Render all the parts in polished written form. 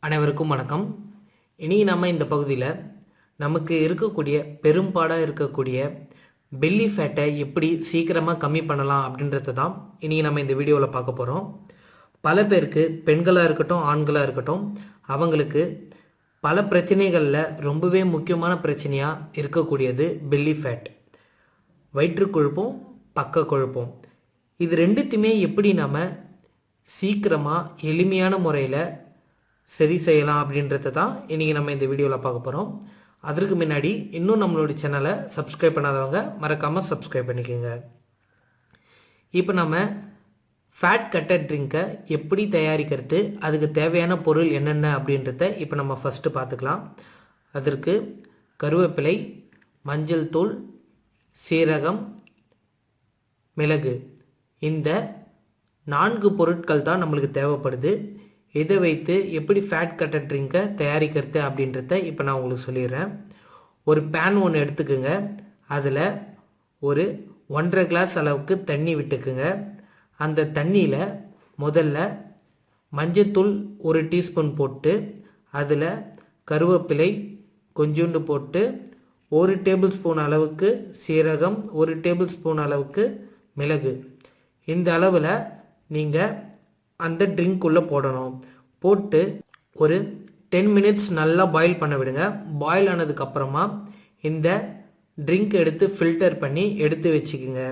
அனைவருக்கும் வணக்கம். இனி நம்ம இந்த பகுதியில் நமக்கு இருக்கக்கூடிய பெரும்பாடாக இருக்கக்கூடிய பெல்லி ஃபேட்டை எப்படி சீக்கிரமாக கம்மி பண்ணலாம் அப்படின்றத தான் இனி நம்ம இந்த வீடியோவில் பார்க்க போகிறோம். பல பேருக்கு பெண்களாக இருக்கட்டும் ஆண்களாக இருக்கட்டும் அவங்களுக்கு பல பிரச்சனைகளில் ரொம்பவே முக்கியமான பிரச்சனையாக இருக்கக்கூடியது பெல்லி ஃபேட், வயிற்று கொழுப்பும் பக்க கொழுப்பும். இது ரெண்டுத்தையுமே எப்படி நம்ம சீக்கிரமாக எளிமையான முறையில் சரி செய்யலாம் அப்படின்றத தான் இன்றைக்கி நம்ம இந்த வீடியோவில் பார்க்க போகிறோம். அதற்கு முன்னாடி இன்னும் நம்மளோட சேனலை சப்ஸ்கிரைப் பண்ணாதவங்க மறக்காமல் சப்ஸ்கிரைப் பண்ணிக்கோங்க. இப்போ நம்ம ஃபேட் கட்டர் ட்ரிங்கை எப்படி தயாரிக்கிறது, அதுக்கு தேவையான பொருள் என்னென்ன அப்படின்றத இப்போ நம்ம ஃபஸ்ட்டு பார்த்துக்கலாம். அதற்கு கருவேப்பிலை, மஞ்சள் தூள், சீரகம், மிளகு, இந்த 4 பொருட்கள் தான் நம்மளுக்கு தேவைப்படுது. இதை வைத்து எப்படி ஃபேட் கட்டர் ட்ரிங்கை தயாரிக்கிறது அப்படின்றத இப்போ நான் உங்களுக்கு சொல்லிடுறேன். ஒரு பேன் ஒன்று எடுத்துக்குங்க. அதில் ஒரு 1.5 கிளாஸ் அளவுக்கு தண்ணி விட்டுக்குங்க. அந்த தண்ணியில் முதல்ல மஞ்சத்தூள் 1 டீஸ்பூன் போட்டு, அதில் கருவேப்பிலை கொஞ்சோண்டு போட்டு, 1 டேபிள் ஸ்பூன் அளவுக்கு சீரகம், 1 டேபிள் ஸ்பூன் அளவுக்கு மிளகு, இந்த அளவில் நீங்கள் அந்த ட்ரிங்க்குள்ளே போடணும். போட்டு ஒரு 10 மினிட்ஸ் நல்லா பாயில் பண்ண விடுங்க. பாயில் ஆனதுக்கப்புறமா இந்த ட்ரிங்க் எடுத்து ஃபில்டர் பண்ணி எடுத்து வச்சுக்கோங்க.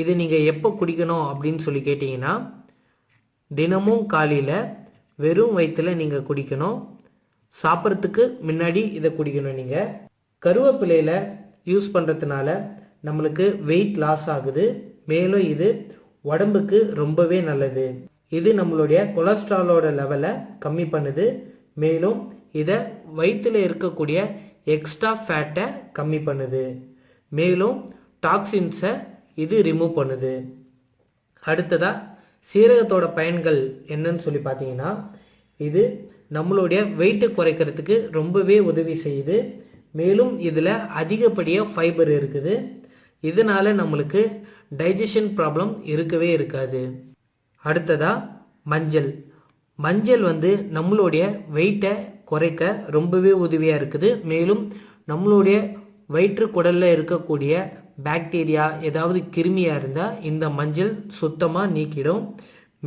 இது நீங்கள் எப்போ குடிக்கணும் அப்படின்னு சொல்லி கேட்டிங்கன்னா, தினமும் காலையில் வெறும் வயிற்றில் நீங்கள் குடிக்கணும். சாப்பிட்றதுக்கு முன்னாடி இதை குடிக்கணும். நீங்கள் கருவேப்பிலையில் யூஸ் பண்ணுறதுனால நம்மளுக்கு வெயிட் லாஸ் ஆகுது. மேலும் இது உடம்புக்கு ரொம்பவே நல்லது. இது நம்மளுடைய கொலஸ்ட்ராலோட லெவலை கம்மி பண்ணுது. மேலும் இதை வயிற்றில் இருக்கக்கூடிய எக்ஸ்ட்ரா ஃபேட்டை கம்மி பண்ணுது. மேலும் டாக்ஸின்ஸை இது ரிமூவ் பண்ணுது. அடுத்ததாக சீரகத்தோட பயன்கள் என்னன்னு சொல்லி பார்த்தீங்கன்னா, இது நம்மளுடைய வெயிட்டை குறைக்கிறதுக்கு ரொம்பவே உதவி செய்யுது. மேலும் இதில் அதிகப்படியாக ஃபைபர் இருக்குது. இதனால் நம்மளுக்கு டைஜஷன் ப்ராப்ளம் இருக்கவே இருக்காது. அடுத்ததாக மஞ்சள். மஞ்சள் நம்மளுடைய வெயிட்டை குறைக்க ரொம்பவே உதவியாக இருக்குது. மேலும் நம்மளுடைய வயிற்று குடலில் இருக்கக்கூடிய பாக்டீரியா, ஏதாவது கிருமியாக இருந்தால் இந்த மஞ்சள் சுத்தமாக நீக்கிடும்.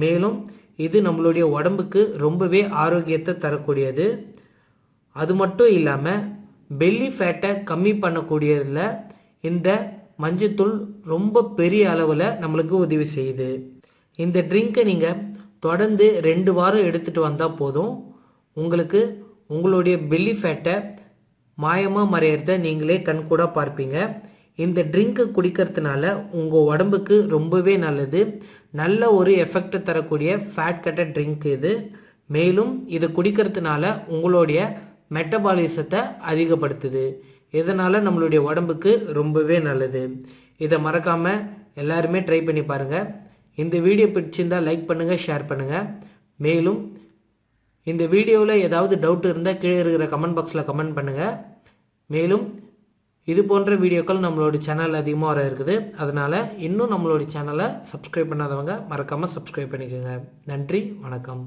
மேலும் இது நம்மளுடைய உடம்புக்கு ரொம்பவே ஆரோக்கியத்தை தரக்கூடியது. அது மட்டும் இல்லாமல் பெல்லி ஃபேட்டை கம்மி பண்ணக்கூடியதில் இந்த மஞ்சத்தூள் ரொம்ப பெரிய அளவில் நம்மளுக்கு உதவி செய்யுது. இந்த ட்ரிங்கை நீங்கள் தொடர்ந்து 2 வாரம் எடுத்துகிட்டு வந்தால் போதும். உங்களுக்கு உங்களுடைய பெல்லி ஃபேட்டை மாயமாக மறையிறத நீங்களே கண்கூட பார்ப்பீங்க. இந்த ட்ரிங்கை குடிக்கிறதுனால உங்கள் உடம்புக்கு ரொம்பவே நல்லது. நல்ல ஒரு எஃபெக்ட் தரக்கூடிய ஃபேட் கட்டர் ட்ரிங்க் இது. மேலும் இது குடிக்கிறதுனால உங்களுடைய மெட்டபாலிசத்தை அதிகப்படுத்துது. இதனால் நம்மளுடைய உடம்புக்கு ரொம்பவே நல்லது. இதை மறக்காமல் எல்லாருமே ட்ரை பண்ணி பாருங்கள். இந்த வீடியோ பிடிச்சிருந்தால் லைக் பண்ணுங்கள், ஷேர் பண்ணுங்கள். மேலும் இந்த வீடியோவில் ஏதாவது டவுட் இருந்தால் கீழே இருக்கிற கமெண்ட் பாக்ஸில் கமெண்ட் பண்ணுங்கள். மேலும் இது போன்ற வீடியோக்கள் நம்மளோட சேனல் அதிகமாக வர இருக்குது. அதனால் இன்னும் நம்மளோட சேனலை சப்ஸ்கிரைப் பண்ணாதவங்க மறக்காமல் சப்ஸ்கிரைப் பண்ணிக்கோங்க. நன்றி, வணக்கம்.